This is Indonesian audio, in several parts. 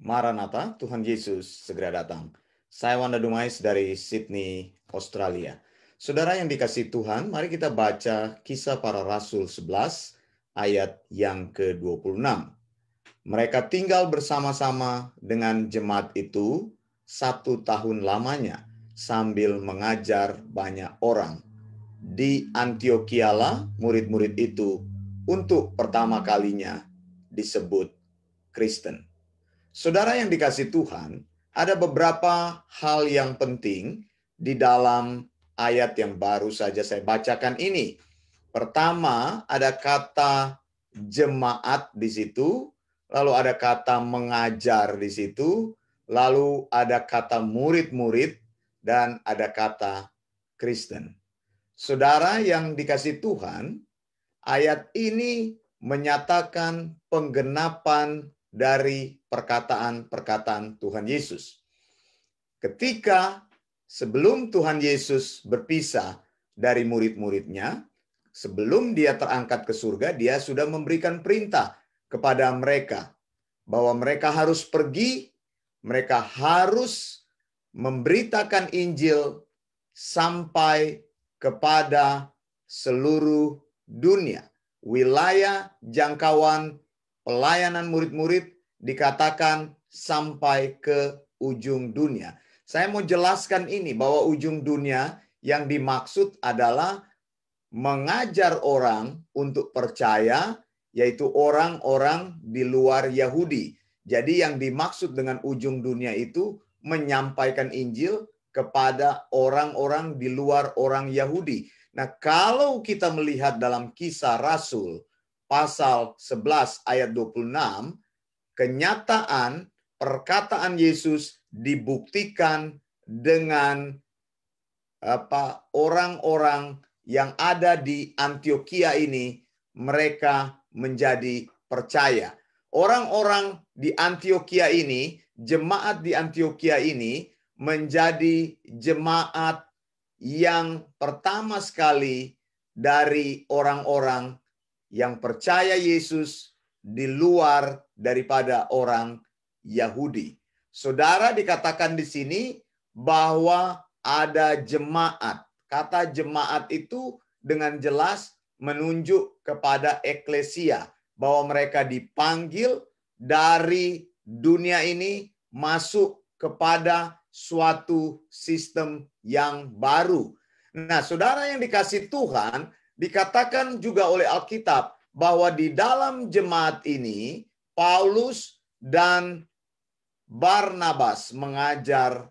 Maranatha, Tuhan Yesus segera datang. Saya Wanda Dumais dari Sydney, Australia. Saudara yang dikasihi Tuhan, mari kita baca Kisah Para Rasul 11 ayat yang ke-26. Mereka tinggal bersama-sama dengan jemaat itu 1 tahun lamanya sambil mengajar banyak orang. Di Antiochialah murid-murid itu untuk pertama kalinya disebut Kristen. Saudara yang dikasihi Tuhan, ada beberapa hal yang penting di dalam ayat yang baru saja saya bacakan ini. Pertama, ada kata jemaat di situ, lalu ada kata mengajar di situ, lalu ada kata murid-murid, dan ada kata Kristen. Saudara yang dikasihi Tuhan, ayat ini menyatakan penggenapan dari perkataan-perkataan Tuhan Yesus. Ketika sebelum Tuhan Yesus berpisah dari murid-muridnya, sebelum dia terangkat ke surga, dia sudah memberikan perintah kepada mereka bahwa mereka harus pergi, mereka harus memberitakan Injil sampai kepada seluruh dunia. Wilayah jangkauan pelayanan murid-murid dikatakan sampai ke ujung dunia. Saya mau jelaskan ini bahwa ujung dunia yang dimaksud adalah mengajar orang untuk percaya, yaitu orang-orang di luar Yahudi. Jadi yang dimaksud dengan ujung dunia itu menyampaikan Injil kepada orang-orang di luar orang Yahudi. Nah, kalau kita melihat dalam Kisah Rasul pasal 11 ayat 26, kenyataan perkataan Yesus dibuktikan dengan orang-orang yang ada di Antiochia ini, mereka menjadi percaya. Orang-orang di Antiochia ini, jemaat di Antiochia ini menjadi jemaat yang pertama sekali dari orang-orang yang percaya Yesus di luar daripada orang Yahudi. Saudara, dikatakan di sini bahwa ada jemaat. Kata jemaat itu dengan jelas menunjuk kepada eklesia, bahwa mereka dipanggil dari dunia ini masuk kepada suatu sistem yang baru. Nah, saudara yang dikasihi Tuhan, dikatakan juga oleh Alkitab bahwa di dalam jemaat ini Paulus dan Barnabas mengajar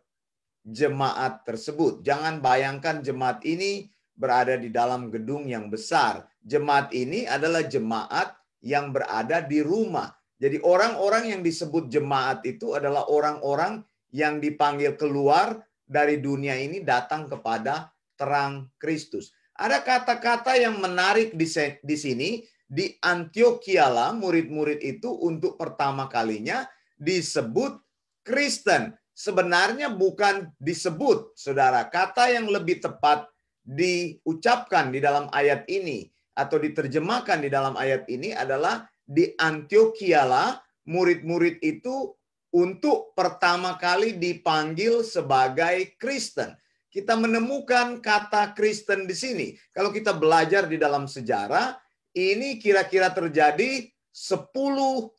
jemaat tersebut. Jangan bayangkan jemaat ini berada di dalam gedung yang besar. Jemaat ini adalah jemaat yang berada di rumah. Jadi orang-orang yang disebut jemaat itu adalah orang-orang yang dipanggil keluar dari dunia ini datang kepada terang Kristus. Ada kata-kata yang menarik di sini. Di Antiochialah murid-murid itu untuk pertama kalinya disebut Kristen. Sebenarnya bukan disebut, saudara. Kata yang lebih tepat diucapkan di dalam ayat ini atau diterjemahkan di dalam ayat ini adalah di Antiochialah murid-murid itu untuk pertama kali dipanggil sebagai Kristen. Kita menemukan kata Kristen di sini. Kalau kita belajar di dalam sejarah, ini kira-kira terjadi 10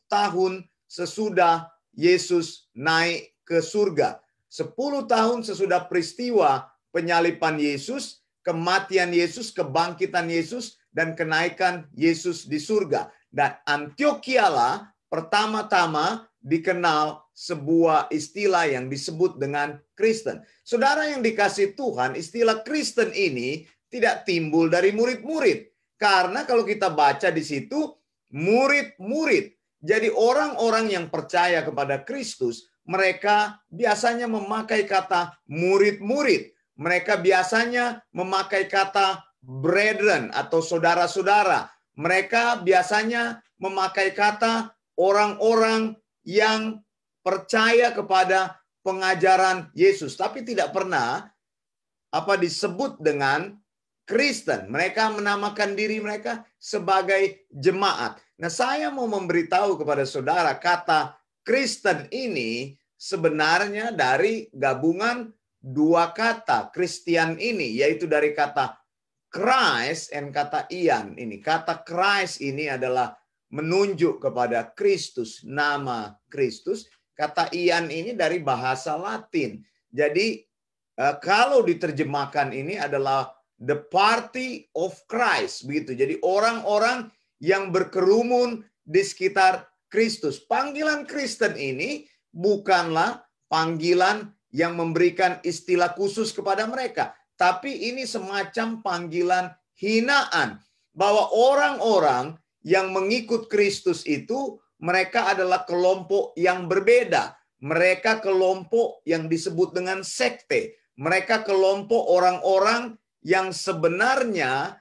tahun sesudah Yesus naik ke surga. 10 tahun sesudah peristiwa penyaliban Yesus, kematian Yesus, kebangkitan Yesus, dan kenaikan Yesus di surga. Dan Antiochialah pertama-tama dikenal sebuah istilah yang disebut dengan Kristen. Saudara yang dikasihi Tuhan, istilah Kristen ini tidak timbul dari murid-murid. Karena kalau kita baca di situ, murid-murid. Jadi orang-orang yang percaya kepada Kristus, mereka biasanya memakai kata murid-murid. Mereka biasanya memakai kata brethren atau saudara-saudara. Mereka biasanya memakai kata orang-orang yang percaya kepada pengajaran Yesus. Tapi tidak pernah disebut dengan Kristen. Mereka menamakan diri mereka sebagai jemaat. Nah, saya mau memberitahu kepada saudara kata Kristen ini sebenarnya dari gabungan dua kata Christian ini, yaitu dari kata Christ dan kata Ian. Ini kata Christ ini adalah menunjuk kepada Kristus, nama Kristus. Kata Ian ini dari bahasa Latin. Jadi kalau diterjemahkan ini adalah the party of Christ, begitu. Jadi orang-orang yang berkerumun di sekitar Kristus. Panggilan Kristen ini bukanlah panggilan yang memberikan istilah khusus kepada mereka, tapi ini semacam panggilan hinaan bahwa orang-orang yang mengikut Kristus itu mereka adalah kelompok yang berbeda. Mereka kelompok yang disebut dengan sekte. Mereka kelompok orang-orang yang sebenarnya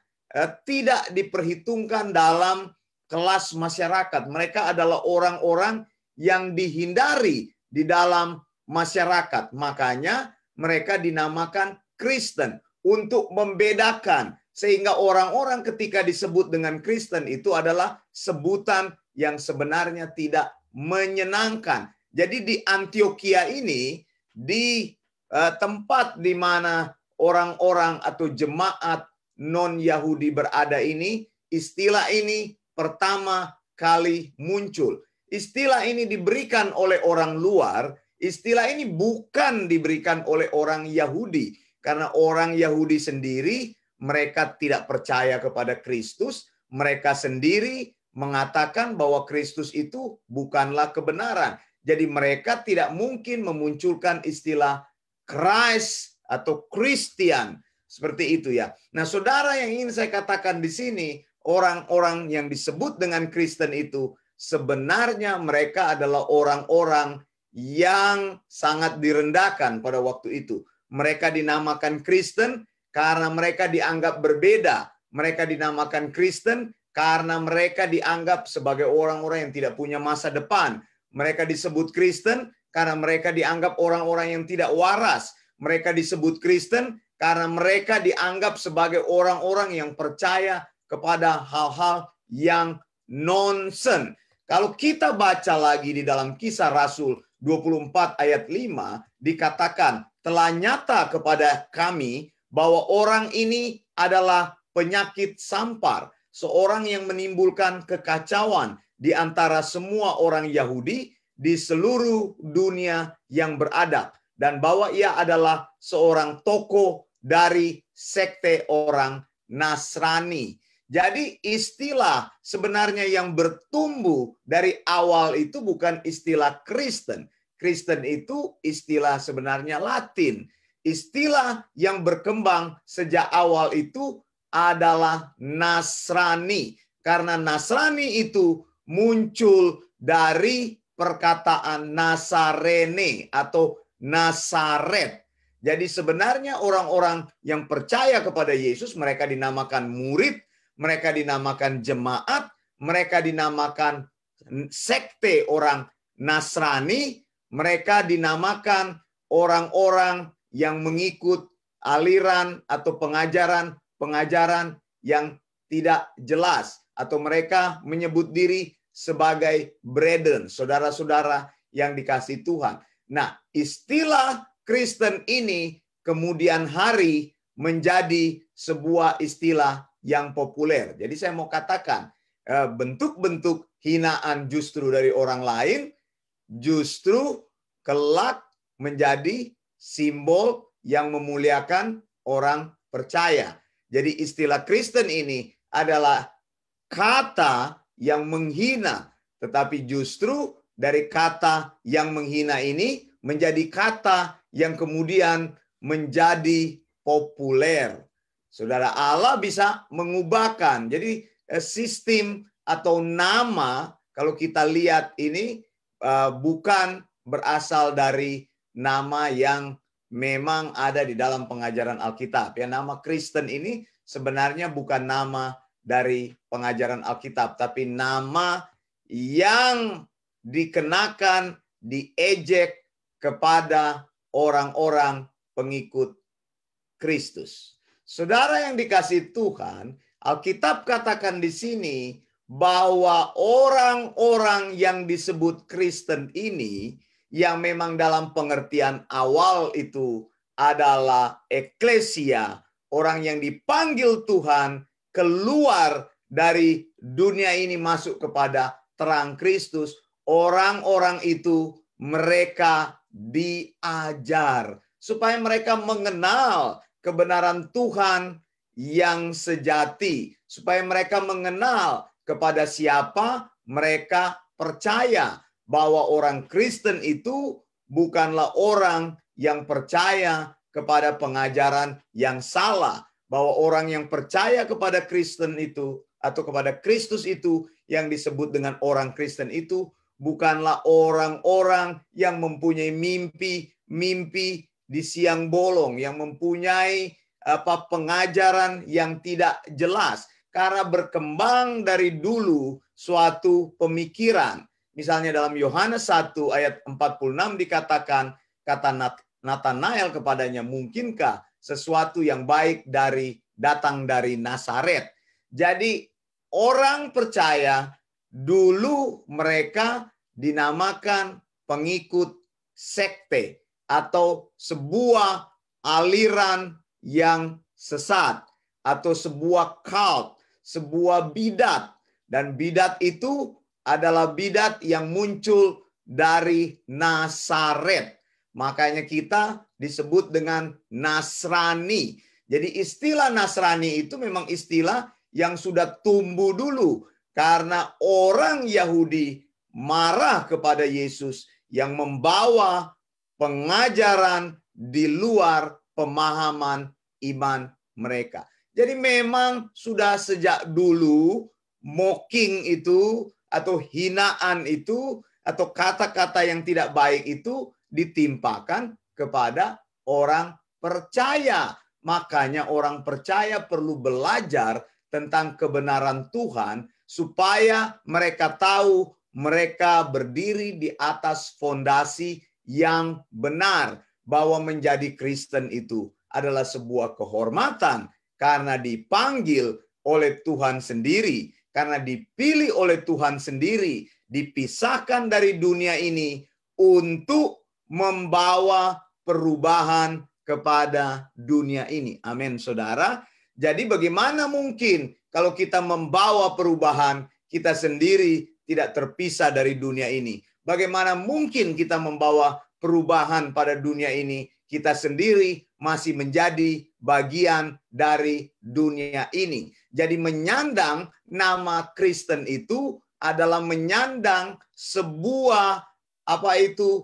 tidak diperhitungkan dalam kelas masyarakat. Mereka adalah orang-orang yang dihindari di dalam masyarakat. Makanya mereka dinamakan Kristen untuk membedakan, sehingga orang-orang ketika disebut dengan Kristen itu adalah sebutan yang sebenarnya tidak menyenangkan. Jadi di Antioquia ini, di tempat di mana orang-orang atau jemaat non-Yahudi berada ini, istilah ini pertama kali muncul. Istilah ini diberikan oleh orang luar, istilah ini bukan diberikan oleh orang Yahudi. Karena orang Yahudi sendiri, mereka tidak percaya kepada Kristus. Mereka sendiri mengatakan bahwa Kristus itu bukanlah kebenaran. Jadi mereka tidak mungkin memunculkan istilah Christ atau Christian. Seperti itu ya. Nah saudara, yang ingin saya katakan di sini, orang-orang yang disebut dengan Kristen itu, sebenarnya mereka adalah orang-orang yang sangat direndahkan pada waktu itu. Mereka dinamakan Kristen karena mereka dianggap berbeda. Mereka dinamakan Kristen karena mereka dianggap sebagai orang-orang yang tidak punya masa depan. Mereka disebut Kristen karena mereka dianggap orang-orang yang tidak waras. Mereka disebut Kristen karena mereka dianggap sebagai orang-orang yang percaya kepada hal-hal yang nonsen. Kalau kita baca lagi di dalam Kisah Rasul 24 ayat 5, dikatakan, telah nyata kepada kami bahwa orang ini adalah penyakit sampar, seorang yang menimbulkan kekacauan di antara semua orang Yahudi di seluruh dunia yang beradab, dan bahwa ia adalah seorang tokoh dari sekte orang Nasrani. Jadi istilah sebenarnya yang bertumbuh dari awal itu bukan istilah Kristen. Kristen itu istilah sebenarnya Latin. Istilah yang berkembang sejak awal itu adalah Nasrani. Karena Nasrani itu muncul dari perkataan Nasarene atau Nasaret. Jadi sebenarnya orang-orang yang percaya kepada Yesus, mereka dinamakan murid, mereka dinamakan jemaat, mereka dinamakan sekte orang Nasrani, mereka dinamakan orang-orang yang mengikut aliran atau pengajaran yang tidak jelas, atau mereka menyebut diri sebagai brethren, saudara-saudara yang dikasihi Tuhan. Nah, istilah Kristen ini kemudian hari menjadi sebuah istilah yang populer. Jadi saya mau katakan, bentuk-bentuk hinaan justru dari orang lain justru kelak menjadi simbol yang memuliakan orang percaya. Jadi istilah Kristen ini adalah kata yang menghina, tetapi justru dari kata yang menghina ini menjadi kata yang kemudian menjadi populer. Saudara, Allah bisa mengubahkan. Jadi sistem atau nama, kalau kita lihat ini bukan berasal dari nama yang memang ada di dalam pengajaran Alkitab. Ya, nama Kristen ini sebenarnya bukan nama dari pengajaran Alkitab, tapi nama yang dikenakan, diejek kepada orang-orang pengikut Kristus. Saudara yang dikasihi Tuhan, Alkitab katakan di sini bahwa orang-orang yang disebut Kristen ini, yang memang dalam pengertian awal itu adalah eklesia, orang yang dipanggil Tuhan keluar dari dunia ini masuk kepada terang Kristus. Orang-orang itu mereka diajar supaya mereka mengenal kebenaran Tuhan yang sejati, supaya mereka mengenal kepada siapa mereka percaya, bahwa orang Kristen itu bukanlah orang yang percaya kepada pengajaran yang salah, bahwa orang yang percaya kepada Kristen itu atau kepada Kristus itu, yang disebut dengan orang Kristen itu bukanlah orang-orang yang mempunyai mimpi di siang bolong, yang mempunyai pengajaran yang tidak jelas karena berkembang dari dulu suatu pemikiran. Misalnya dalam Yohanes 1 ayat 46 dikatakan, kata Natanael kepadanya, mungkinkah sesuatu yang baik datang dari Nazaret? Jadi orang percaya dulu mereka dinamakan pengikut sekte atau sebuah aliran yang sesat atau sebuah cult, sebuah bidat. Dan bidat itu adalah bidat yang muncul dari Nazaret. Makanya kita disebut dengan Nasrani. Jadi istilah Nasrani itu memang istilah yang sudah tumbuh dulu karena orang Yahudi marah kepada Yesus yang membawa pengajaran di luar pemahaman iman mereka. Jadi memang sudah sejak dulu mocking itu atau hinaan itu atau kata-kata yang tidak baik itu ditimpakan kepada orang percaya. Makanya orang percaya perlu belajar tentang kebenaran Tuhan supaya mereka tahu mereka berdiri di atas fondasi yang benar, bahwa menjadi Kristen itu adalah sebuah kehormatan karena dipanggil oleh Tuhan sendiri, karena dipilih oleh Tuhan sendiri, dipisahkan dari dunia ini untuk membawa perubahan kepada dunia ini. Amin, saudara. Jadi bagaimana mungkin kalau kita membawa perubahan, kita sendiri tidak terpisah dari dunia ini? Bagaimana mungkin kita membawa perubahan pada dunia ini, kita sendiri masih menjadi bagian dari dunia ini? Jadi menyandang nama Kristen itu adalah menyandang sebuah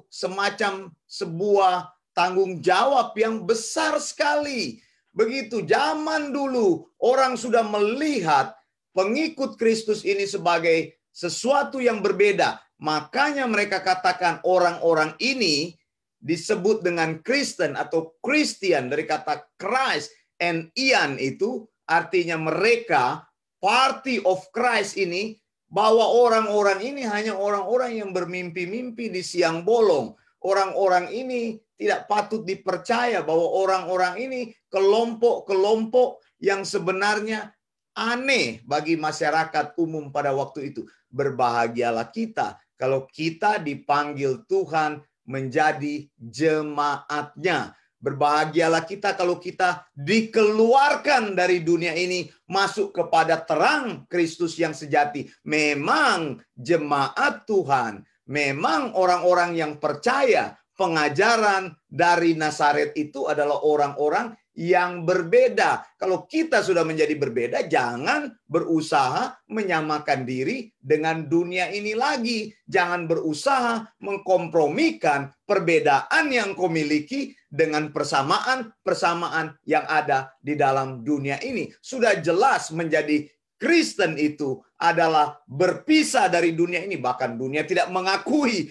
semacam sebuah tanggung jawab yang besar sekali. Begitu zaman dulu orang sudah melihat pengikut Kristus ini sebagai sesuatu yang berbeda. Makanya mereka katakan orang-orang ini disebut dengan Kristen atau Christian, dari kata Christ and Ian itu artinya mereka party of Christ ini, bahwa orang-orang ini hanya orang-orang yang bermimpi-mimpi di siang bolong. Orang-orang ini tidak patut dipercaya, bahwa orang-orang ini kelompok-kelompok yang sebenarnya aneh bagi masyarakat umum pada waktu itu. Berbahagialah kita kalau kita dipanggil Tuhan menjadi jemaatnya. Berbahagialah kita kalau kita dikeluarkan dari dunia ini masuk kepada terang Kristus yang sejati. Memang jemaat Tuhan, memang orang-orang yang percaya pengajaran dari Nazaret itu adalah orang-orang yang berbeda. Kalau kita sudah menjadi berbeda, jangan berusaha menyamakan diri dengan dunia ini lagi. Jangan berusaha mengkompromikan perbedaan yang kau miliki dengan persamaan yang ada di dalam dunia ini. Sudah jelas menjadi Kristen itu adalah berpisah dari dunia ini. Bahkan dunia tidak mengakui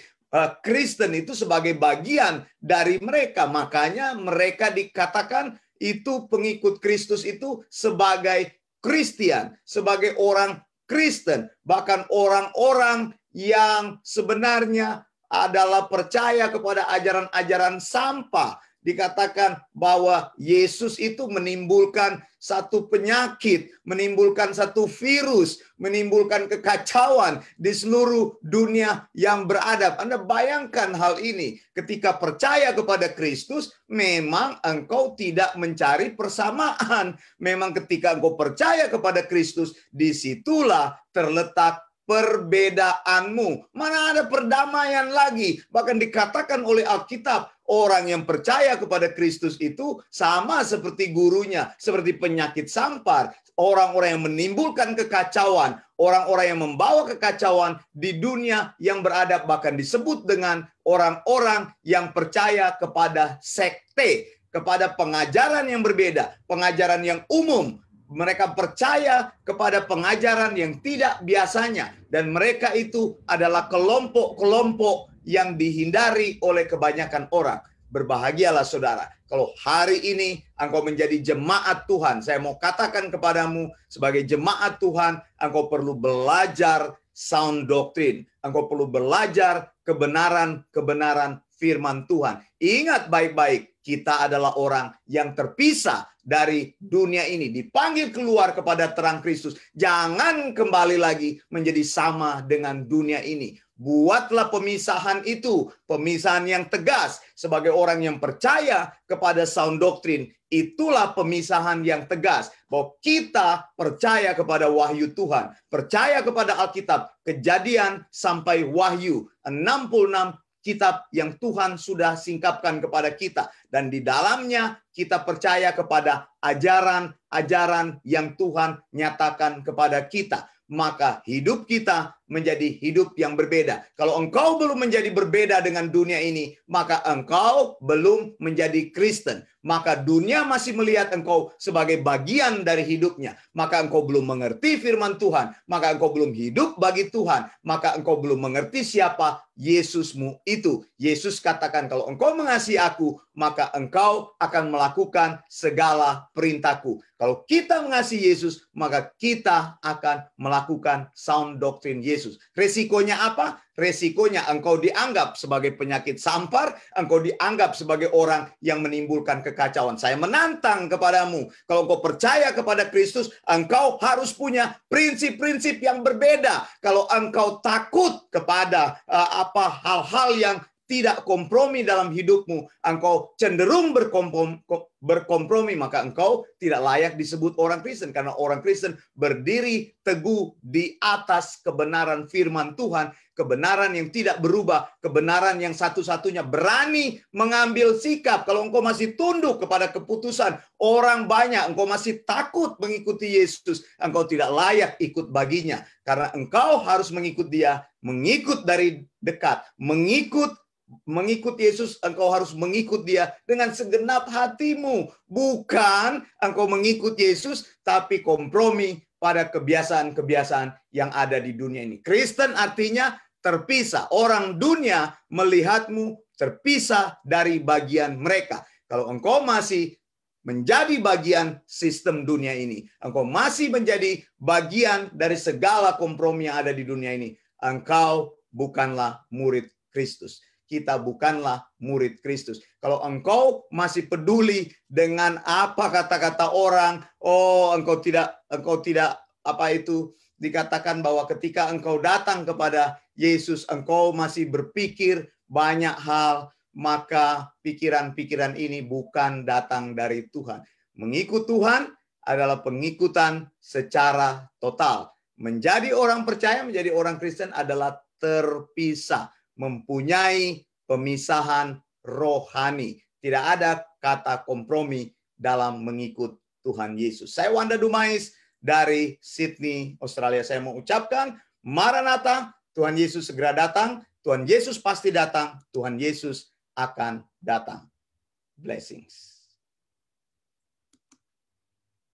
Kristen itu sebagai bagian dari mereka. Makanya mereka dikatakan itu pengikut Kristus itu sebagai Kristen, sebagai orang Kristen. Bahkan orang-orang yang sebenarnya adalah percaya kepada ajaran-ajaran sampah, dikatakan bahwa Yesus itu menimbulkan satu penyakit, menimbulkan satu virus, menimbulkan kekacauan di seluruh dunia yang beradab. Anda bayangkan hal ini, ketika percaya kepada Kristus, memang engkau tidak mencari persamaan. Memang ketika engkau percaya kepada Kristus, disitulah terletak perbedaanmu. Mana ada perdamaian lagi? Bahkan dikatakan oleh Alkitab, orang yang percaya kepada Kristus itu sama seperti gurunya, seperti penyakit sampar, orang-orang yang menimbulkan kekacauan, orang-orang yang membawa kekacauan di dunia yang beradab, bahkan disebut dengan orang-orang yang percaya kepada sekte, kepada pengajaran yang berbeda, pengajaran yang umum. Mereka percaya kepada pengajaran yang tidak biasanya. Dan mereka itu adalah kelompok-kelompok yang dihindari oleh kebanyakan orang. Berbahagialah saudara, kalau hari ini engkau menjadi jemaat Tuhan. Saya mau katakan kepadamu, sebagai jemaat Tuhan, engkau perlu belajar sound doctrine. Engkau perlu belajar kebenaran-kebenaran firman Tuhan. Ingat baik-baik, kita adalah orang yang terpisah dari dunia ini, dipanggil keluar kepada terang Kristus. Jangan kembali lagi menjadi sama dengan dunia ini. Buatlah pemisahan itu, pemisahan yang tegas. Sebagai orang yang percaya kepada sound doctrine, itulah pemisahan yang tegas. Bahwa kita percaya kepada wahyu Tuhan, percaya kepada Alkitab, Kejadian sampai Wahyu, 66 kitab yang Tuhan sudah singkapkan kepada kita. Dan di dalamnya kita percaya kepada ajaran-ajaran yang Tuhan nyatakan kepada kita. Maka hidup kita menjadi hidup yang berbeda. Kalau engkau belum menjadi berbeda dengan dunia ini, maka engkau belum menjadi Kristen. Maka dunia masih melihat engkau sebagai bagian dari hidupnya. Maka engkau belum mengerti firman Tuhan. Maka engkau belum hidup bagi Tuhan. Maka engkau belum mengerti siapa Yesusmu itu. Yesus katakan, kalau engkau mengasihi aku, maka engkau akan melakukan segala perintahku. Kalau kita mengasihi Yesus, maka kita akan melakukan sound doctrine Yesus. Resikonya apa? Resikonya engkau dianggap sebagai penyakit sampar, engkau dianggap sebagai orang yang menimbulkan kekacauan. Saya menantang kepadamu, kalau engkau percaya kepada Kristus, engkau harus punya prinsip-prinsip yang berbeda. Kalau engkau takut kepada hal-hal yang tidak kompromi dalam hidupmu, engkau cenderung berkompromi, maka engkau tidak layak disebut orang Kristen. Karena orang Kristen berdiri teguh di atas kebenaran firman Tuhan, kebenaran yang tidak berubah, kebenaran yang satu-satunya, berani mengambil sikap. Kalau engkau masih tunduk kepada keputusan orang banyak, engkau masih takut mengikuti Yesus, engkau tidak layak ikut baginya. Karena engkau harus mengikut dia, mengikut dari dekat, mengikut Yesus. Engkau harus mengikut dia dengan segenap hatimu. Bukan engkau mengikut Yesus tapi kompromi pada kebiasaan-kebiasaan yang ada di dunia ini. Kristen artinya terpisah. Orang dunia melihatmu terpisah dari bagian mereka. Kalau engkau masih menjadi bagian sistem dunia ini, engkau masih menjadi bagian dari segala kompromi yang ada di dunia ini, engkau bukanlah murid Kristus. Kita bukanlah murid Kristus. Kalau engkau masih peduli dengan apa kata-kata orang, engkau tidak dikatakan bahwa ketika engkau datang kepada Yesus, engkau masih berpikir banyak hal, maka pikiran-pikiran ini bukan datang dari Tuhan. Mengikut Tuhan adalah pengikutan secara total. Menjadi orang percaya, menjadi orang Kristen adalah terpisah, mempunyai pemisahan rohani. Tidak ada kata kompromi dalam mengikut Tuhan Yesus. Saya Wanda Dumais dari Sydney, Australia. Saya mau ucapkan, Maranatha, Tuhan Yesus segera datang. Tuhan Yesus pasti datang. Tuhan Yesus akan datang. Blessings.